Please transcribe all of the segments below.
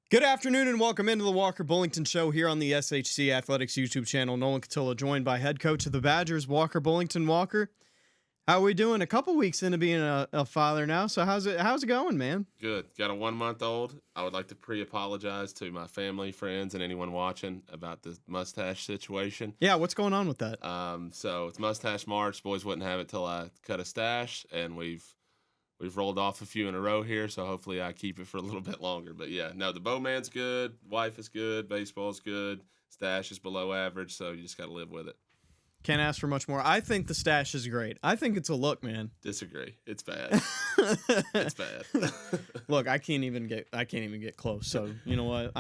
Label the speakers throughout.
Speaker 1: Good afternoon and welcome into the Walker Bullington Show here on the SHC Athletics YouTube channel. Nolan Cotillo joined by head coach of the Badgers, Walker Bullington. Walker, how are we doing? A couple weeks into being a father now, so how's it going, man?
Speaker 2: Good. Got a 1-month-old. I would like to pre-apologize to my family, friends, and anyone watching about the mustache situation.
Speaker 1: Yeah, what's going on with that?
Speaker 2: So it's Mustache March. Boys wouldn't have it till I cut a stash, and we've rolled off a few in a row here. So hopefully I keep it for a little bit longer. But yeah, no, the Bowman's good, wife is good, baseball's good, stash is below average. So you just got to live with it.
Speaker 1: Can't ask for much more. I think the stash is great. I think it's a look, man.
Speaker 2: Disagree. It's bad. It's bad.
Speaker 1: Look, I can't even get close. So you know what?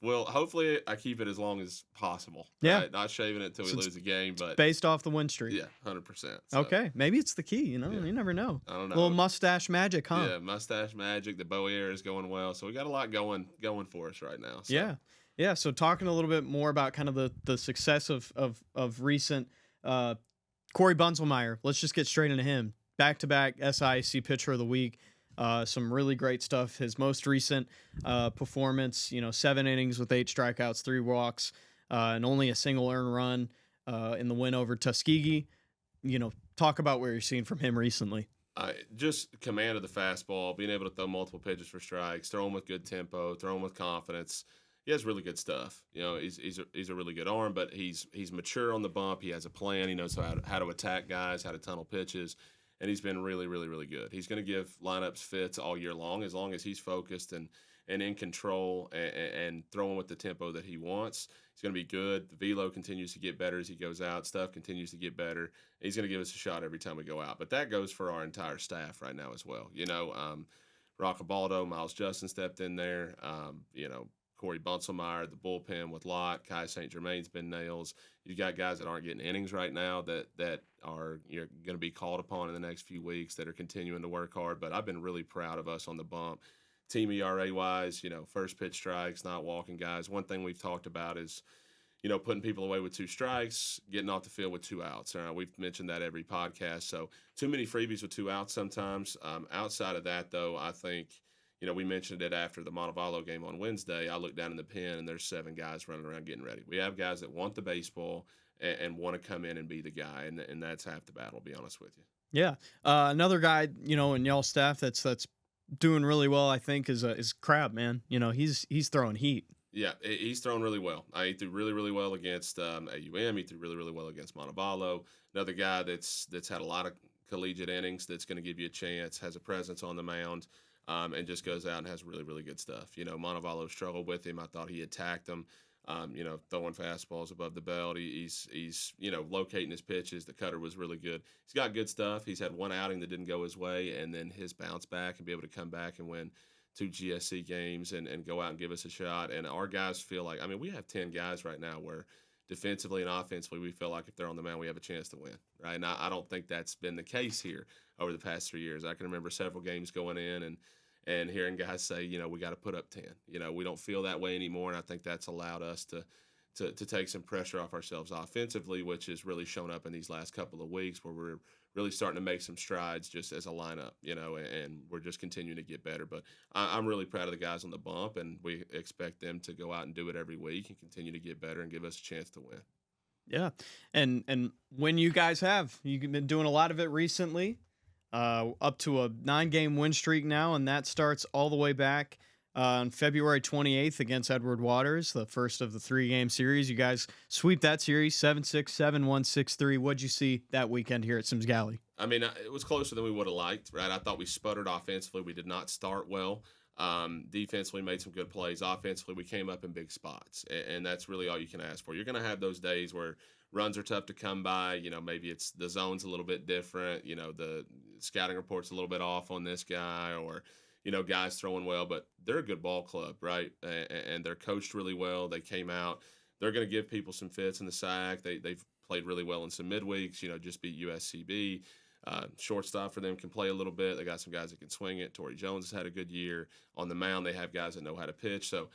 Speaker 2: Well, hopefully I keep it as long as possible.
Speaker 1: Yeah.
Speaker 2: Right? Not shaving it until we lose a game, but
Speaker 1: based off the win streak.
Speaker 2: yeah, 100%. So,
Speaker 1: Okay, maybe it's the key.
Speaker 2: Yeah.
Speaker 1: You never know.
Speaker 2: I don't know.
Speaker 1: Little mustache magic, huh?
Speaker 2: Yeah, mustache magic. The bow ear is going well, so we got a lot going for us right now. So.
Speaker 1: Yeah. Yeah. So talking a little bit more about kind of the success of recent Corey Bunzelmeyer. Let's just get straight into him. Back-to-back SIAC Pitcher of the Week. Some really great stuff. His most recent performance, 7 innings with 8 strikeouts, 3 walks, and only a single earned run in the win over Tuskegee. Talk about what you're seeing from him recently.
Speaker 2: Just command of the fastball, being able to throw multiple pitches for strikes, throw him with good tempo, throw him with confidence. He has really good stuff. He's a really good arm, but he's mature on the bump. He has a plan. He knows how to attack guys, how to tunnel pitches, and he's been really, really, really good. He's going to give lineups fits all year long as he's focused and in control and throwing with the tempo that he wants. He's going to be good. The velo continues to get better as he goes out. Stuff continues to get better. He's going to give us a shot every time we go out. But that goes for our entire staff right now as well. Roccabaldo, Miles Justin stepped in there. Corey Bunzelmeyer, the bullpen with Lott, Kai St. Germain's been nails. You got guys that aren't getting innings right now that are going to be called upon in the next few weeks that are continuing to work hard. But I've been really proud of us on the bump. Team ERA wise, first pitch strikes, not walking guys. One thing we've talked about is, putting people away with 2 strikes, getting off the field with 2 outs. We've mentioned that every podcast. So too many freebies with 2 outs sometimes. Outside of that, though, I think – we mentioned it after the Montevallo game on Wednesday. I looked down in the pen, and there's 7 guys running around getting ready. We have guys that want the baseball and want to come in and be the guy, and that's half the battle, to be honest with you.
Speaker 1: Yeah. Another guy, in y'all staff that's doing really well, I think, is Crab, man. He's throwing heat.
Speaker 2: Yeah, he's thrown really well. He threw really, really well against AUM. He threw really, really well against Montevallo. Another guy that's had a lot of collegiate innings that's going to give you a chance, has a presence on the mound. And just goes out and has really, really good stuff. Montevallo struggled with him. I thought he attacked him, throwing fastballs above the belt. He's locating his pitches. The cutter was really good. He's got good stuff. He's had one outing that didn't go his way, and then his bounce back and be able to come back and win 2 GSC games and go out and give us a shot. And our guys feel like, we have 10 guys right now where defensively and offensively, we feel like if they're on the mound, we have a chance to win, right? And I don't think that's been the case here over the past 3 years. I can remember several games going in and hearing guys say, we got to put up 10. We don't feel that way anymore, and I think that's allowed us to take some pressure off ourselves offensively, which has really shown up in these last couple of weeks where we're really starting to make some strides just as a lineup, and we're just continuing to get better. But I'm really proud of the guys on the bump, and we expect them to go out and do it every week and continue to get better and give us a chance to win.
Speaker 1: Yeah. And when you've been doing a lot of it recently, up to a 9-game win streak now, and that starts all the way back on February 28th against Edward Waters, the first of the 3-game series. You guys sweep that series 7-6, 7-1, 6-3. What'd you see that weekend here at Sims Galley?
Speaker 2: It was closer than we would have liked, right? I thought we sputtered offensively. We did not start well. Defensively, made some good plays. Offensively, we came up in big spots, and that's really all you can ask for. You're going to have those days where runs are tough to come by. Maybe it's the zone's a little bit different. The scouting report's a little bit off on this guy, or guys throwing well, but they're a good ball club, right? And they're coached really well. They came out. They're going to give people some fits in the sack. They've played really well in some midweeks. Just beat USCB. Shortstop for them can play a little bit. They got some guys that can swing it. Torrey Jones has had a good year. On the mound, they have guys that know how to pitch. So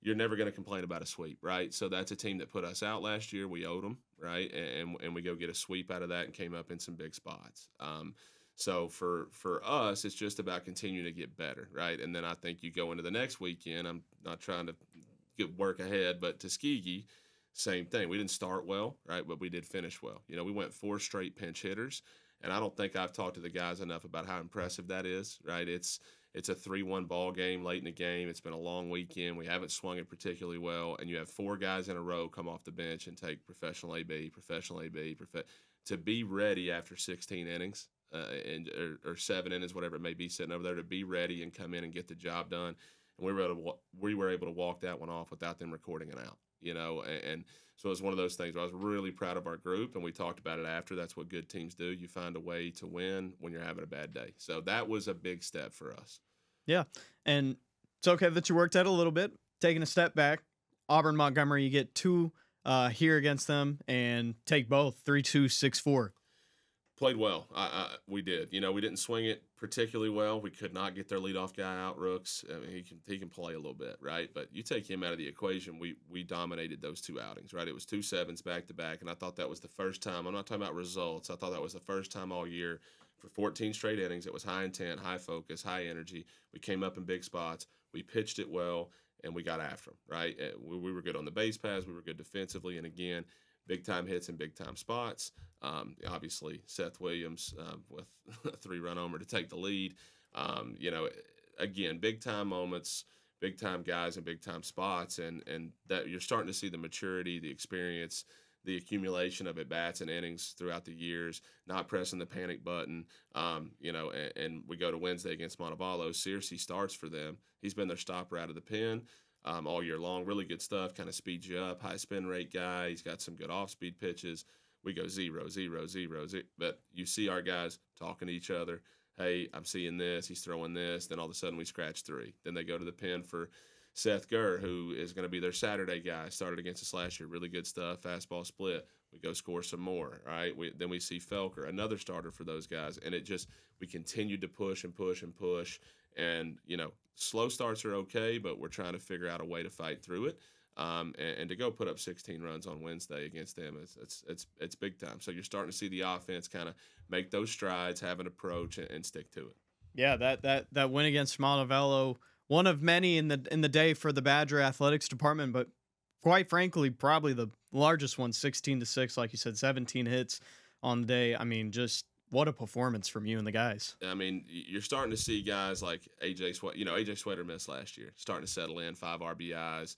Speaker 2: you're never going to complain about a sweep, right? So that's a team that put us out last year. We owed them, right? And we go get a sweep out of that and came up in some big spots. So for us, it's just about continuing to get better, right? And then I think you go into the next weekend. I'm not trying to get work ahead, but Tuskegee, same thing. We didn't start well, right? But we did finish well. We went 4 straight pinch hitters, and I don't think I've talked to the guys enough about how impressive that is, right? It's a 3-1 ball game late in the game. It's been a long weekend. We haven't swung it particularly well, and you have 4 guys in a row come off the bench and take professional AB, to be ready after 16 innings or 7 innings, whatever it may be, sitting over there, to be ready and come in and get the job done. And we were able to walk that one off without them recording it out. And so it was one of those things where I was really proud of our group, and we talked about it after. That's what good teams do. You find a way to win when you're having a bad day. So that was a big step for us.
Speaker 1: Yeah, and it's okay that you worked out a little bit. Taking a step back, Auburn Montgomery, you get 2 here against them and take both 3-2, 6-4.
Speaker 2: Played well. We did. We didn't swing it particularly well. We could not get their leadoff guy out, Rooks. I mean, he can play a little bit, right? But you take him out of the equation, we dominated those 2 outings, right? It was 2 sevens back to back, and I thought that was the first time. I'm not talking about results. I thought that was the first time all year for 14 straight innings. It was high intent, high focus, high energy. We came up in big spots. We pitched it well, and we got after them, right? We were good on the base paths. We were good defensively, and again, big-time hits in big-time spots. Obviously, Seth Williams with a 3-run homer to take the lead. Again, big-time moments, big-time guys in big-time spots, and that you're starting to see the maturity, the experience, the accumulation of at-bats and innings throughout the years, not pressing the panic button. And we go to Wednesday against Montevallo. Searcy starts for them. He's been their stopper out of the pen. All year long. Really good stuff, kind of speeds you up. High spin rate guy. He's got some good off-speed pitches. We go 0, 0, 0, 0. But you see our guys talking to each other. Hey, I'm seeing this. He's throwing this. Then all of a sudden we scratch 3. Then they go to the pen for Seth Gurr, who is going to be their Saturday guy. Started against us last year. Really good stuff. Fastball split. We go score some more. All right. Then we see Felker, another starter for those guys. And we continued to push and push and push. And, slow starts are okay, but we're trying to figure out a way to fight through it. And to go put up 16 runs on Wednesday against them, it's big time. So you're starting to see the offense kind of make those strides, have an approach, and stick to it.
Speaker 1: Yeah, that win against Montevallo, one of many in the day for the Badger athletics department, but quite frankly, probably the largest one, 16-6, like you said, 17 hits on the day. I mean, just what a performance from you and the guys.
Speaker 2: I mean, you're starting to see guys like AJ Sweater. AJ Sweater missed last year, starting to settle in, 5 RBIs.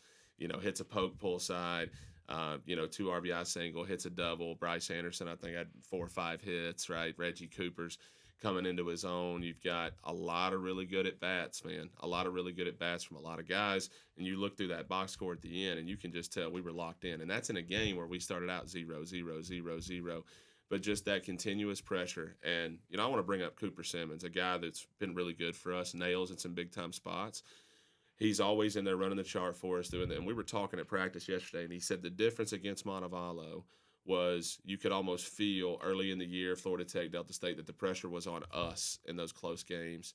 Speaker 2: Hits a poke pull side. 2 RBI single, hits a double. Bryce Anderson, I think, had 4 or 5 hits. Right, Reggie Cooper's coming into his own. You've got a lot of really good at bats, man. A lot of really good at bats from a lot of guys. And you look through that box score at the end, and you can just tell we were locked in. And that's in a game where we started out 0, 0, 0, 0. But just that continuous pressure. And, I want to bring up Cooper Simmons, a guy that's been really good for us, nails in some big-time spots. He's always in there running the chart for us, doing that. And we were talking at practice yesterday, and he said the difference against Montevallo was you could almost feel early in the year, Florida Tech, Delta State, that the pressure was on us in those close games,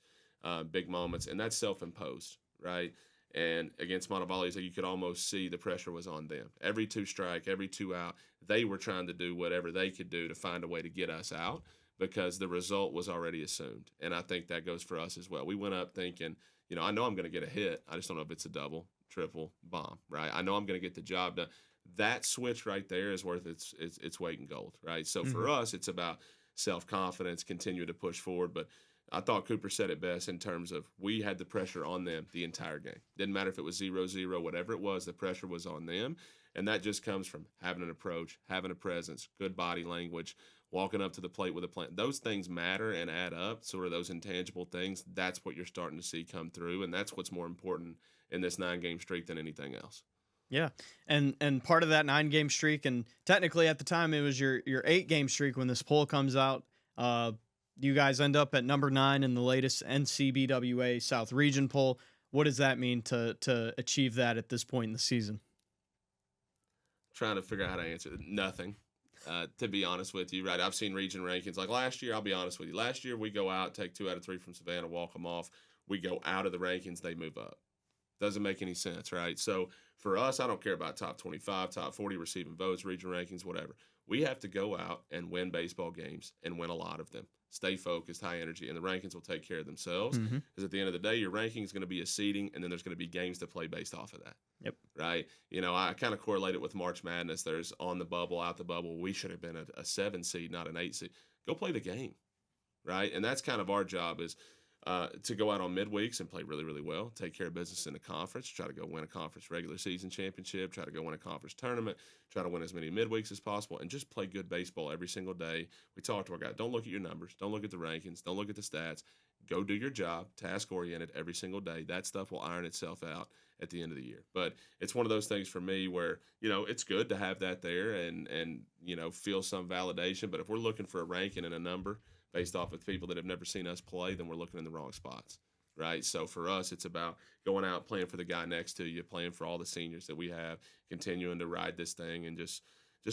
Speaker 2: big moments. And that's self-imposed, right? And against Montevallo, he said you could almost see the pressure was on them. Every 2 strike, every 2 out, they were trying to do whatever they could do to find a way to get us out because the result was already assumed. And I think that goes for us as well. We went up thinking, I know I'm going to get a hit. I just don't know if it's a double, triple, bomb, right? I know I'm going to get the job done. That switch right there is worth its weight in gold, right? So for us, it's about self-confidence, continue to push forward. But I thought Cooper said it best in terms of we had the pressure on them the entire game. Didn't matter if it was 0-0, whatever it was, the pressure was on them. And that just comes from having an approach, having a presence, good body language, walking up to the plate with a plan. Those things matter and add up, sort of those intangible things. That's what you're starting to see come through, and that's what's more important in this 9-game streak than anything else.
Speaker 1: Yeah, and part of that 9-game streak, and technically at the time it was your 8-game streak when this poll comes out. You guys end up at number 9 in the latest NCBWA South Region poll. What does that mean to achieve that at this point in the season?
Speaker 2: Trying to figure out how to answer it. Nothing. To be honest with you, right? I've seen region rankings. Like last year, I'll be honest with you. Last year, we go out, take 2 out of 3 from Savannah, walk them off. We go out of the rankings, they move up. Doesn't make any sense, right? So for us, I don't care about top 25, top 40 receiving votes, region rankings, whatever. We have to go out and win baseball games and win a lot of them. stay focused, high energy, and the rankings will take care of themselves.
Speaker 1: Mm-hmm.
Speaker 2: Because at the end of the day, your ranking is going to be a seeding, and then there's going to be games to play based off of that.
Speaker 1: Yep.
Speaker 2: Right? I kind of correlate it with March Madness. There's on the bubble, out the bubble. We should have been a 7 seed, not an 8 seed. Go play the game, right? And that's kind of our job is to go out on midweeks and play really, really well, take care of business in the conference, try to go win a conference regular season championship, try to go win a conference tournament, try to win as many midweeks as possible, and just play good baseball every single day. We talk to our guys, don't look at your numbers, don't look at the rankings, don't look at the stats. Go do your job, task-oriented every single day. That stuff will iron itself out at the end of the year. But it's one of those things for me where, it's good to have that there and feel some validation. But if we're looking for a ranking and a number based off of people that have never seen us play, then we're looking in the wrong spots, right? So for us, it's about going out, playing for the guy next to you, playing for all the seniors that we have, continuing to ride this thing and just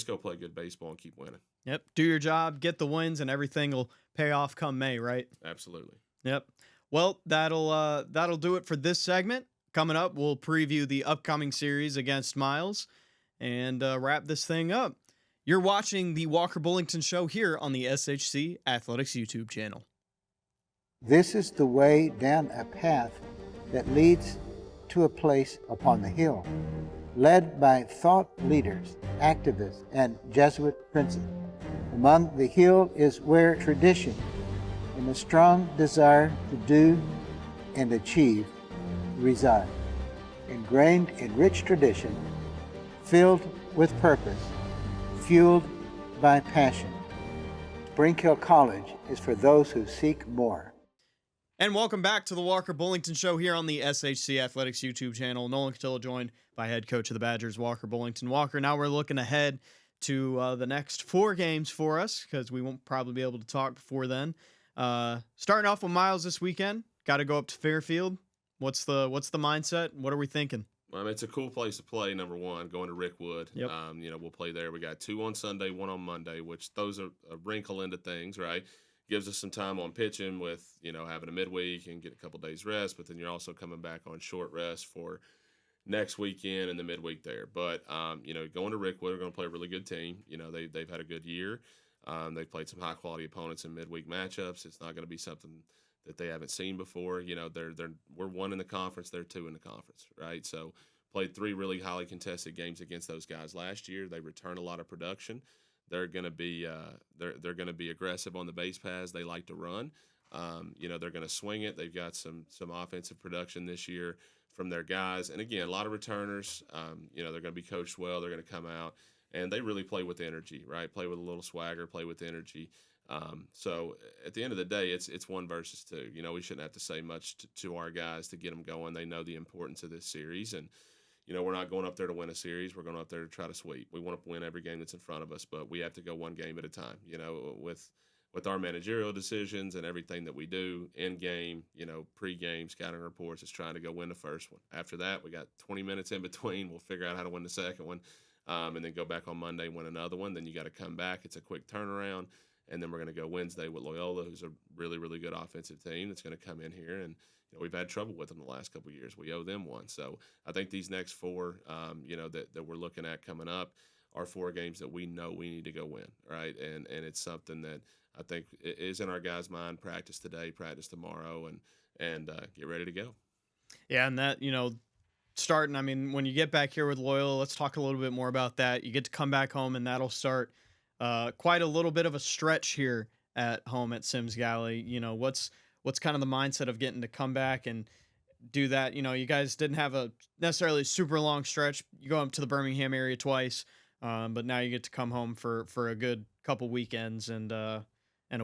Speaker 2: go play good baseball and keep winning.
Speaker 1: Yep. Do your job, get the wins, and everything will pay off come May, right?
Speaker 2: Absolutely.
Speaker 1: Yep. Well, that'll do it for this segment. Coming up, we'll preview the upcoming series against Miles and wrap this thing up. You're watching the Walker Bullington Show here on the SHC Athletics YouTube channel.
Speaker 3: This is the way down a path that leads to a place upon the hill, led by thought leaders, activists, and Jesuit princes. Among the hill is where tradition and a strong desire to do and achieve reside, ingrained in rich tradition, filled with purpose, fueled by passion. Brink Hill College is for those who seek more.
Speaker 1: And welcome back to the Walker Bullington Show here on the SHC Athletics YouTube channel. Nolan Cotillo joined by head coach of the Badgers, Walker Bullington. Walker, now we're looking ahead to the next 4 games for us because we won't probably be able to talk before then. Starting off with Miles this weekend, got to go up to Fairfield. What's the mindset? What are we thinking?
Speaker 2: Well, I mean, it's a cool place to play, number one, going to Rickwood.
Speaker 1: Yep.
Speaker 2: We'll play there. We got 2 on Sunday, 1 on Monday, which those are a wrinkle into things, right? Gives us some time on pitching with, having a midweek and get a couple days rest, but then you're also coming back on short rest for next weekend and the midweek there. But, going to Rickwood, we're going to play a really good team. They've had a good year. They've played some high-quality opponents in midweek matchups. It's not going to be something that they haven't seen before. We're 1 in the conference, they're 2 in the conference, right? So played 3 really highly contested games against those guys last year. They returned a lot of production. They're going to be they're going to be aggressive on the base paths. They like to run. They're going to swing it. They've got some offensive production this year from their guys, and again, a lot of returners. They're going to be coached well. They're going to come out. And they really play with energy, right? Play with a little swagger, play with energy. So at the end of the day, it's 1 versus 2. We shouldn't have to say much to our guys to get them going. They know the importance of this series. And, we're not going up there to win a series. We're going up there to try to sweep. We want to win every game that's in front of us, but we have to go 1 game at a time. With our managerial decisions and everything that we do in game, pre-game scouting reports, it's trying to go win the first one. After that, we got 20 minutes in between. We'll figure out how to win the second one. And then go back on Monday and win another one. Then you got to come back. It's a quick turnaround. And then we're going to go Wednesday with Loyola, who's a really, really good offensive team that's going to come in here. And we've had trouble with them the last couple of years. We owe them one. So I think these next 4, that we're looking at coming up are 4 games that we know we need to go win, right? And it's something that I think is in our guys' mind. Practice today, practice tomorrow, and get ready to go.
Speaker 1: Yeah, and that, starting, I mean, when you get back here with Loyola, let's talk a little bit more about that. You get to come back home, and that'll start quite a little bit of a stretch here at home at Sims Galley. What's kind of the mindset of getting to come back and do that? You guys didn't have a necessarily super long stretch. You go up to the Birmingham area twice, but now you get to come home for a good couple weekends and a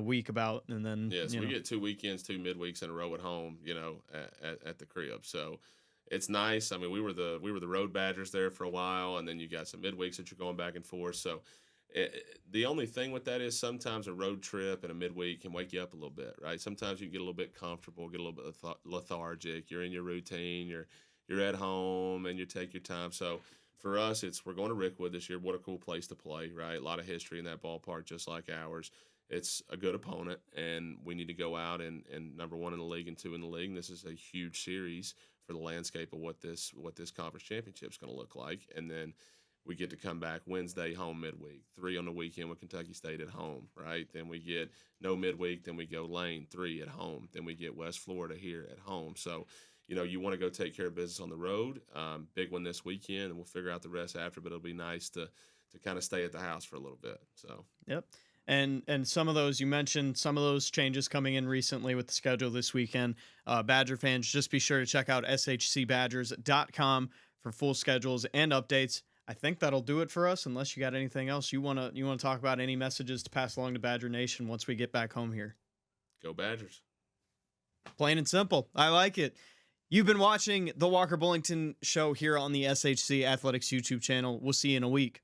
Speaker 1: week about, and then
Speaker 2: we get 2 weekends, 2 midweeks in a row at home. At the crib, so. It's nice. I mean, we were the road Badgers there for a while, and then you got some midweeks that you're going back and forth. So the only thing with that is sometimes a road trip and a midweek can wake you up a little bit, right? Sometimes you get a little bit comfortable, get a little bit lethargic. You're in your routine. You're at home, and you take your time. So for us, we're going to Rickwood this year. What a cool place to play, right? A lot of history in that ballpark, just like ours. It's a good opponent, and we need to go out and number 1 in the league and 2 in the league. And this is a huge series for the landscape of what this conference championship is going to look like. And then We get to come back Wednesday, home midweek. 3 on the weekend with Kentucky State at home, right? Then we get no midweek. Then we go Lane, 3 at home. Then we get West Florida here at home. So, you want to go take care of business on the road. Big one this weekend, and we'll figure out the rest after. But it'll be nice to kind of stay at the house for a little bit. So.
Speaker 1: Yep. And some of those, you mentioned some of those changes coming in recently with the schedule this weekend. Badger fans, just be sure to check out shcbadgers.com for full schedules and updates. I think that'll do it for us, unless you got anything else you want to talk about, any messages to pass along to Badger Nation once we get back home here.
Speaker 2: Go Badgers.
Speaker 1: Plain and simple. I like it. You've been watching the Walker Bullington Show here on the SHC Athletics YouTube channel. We'll see you in a week.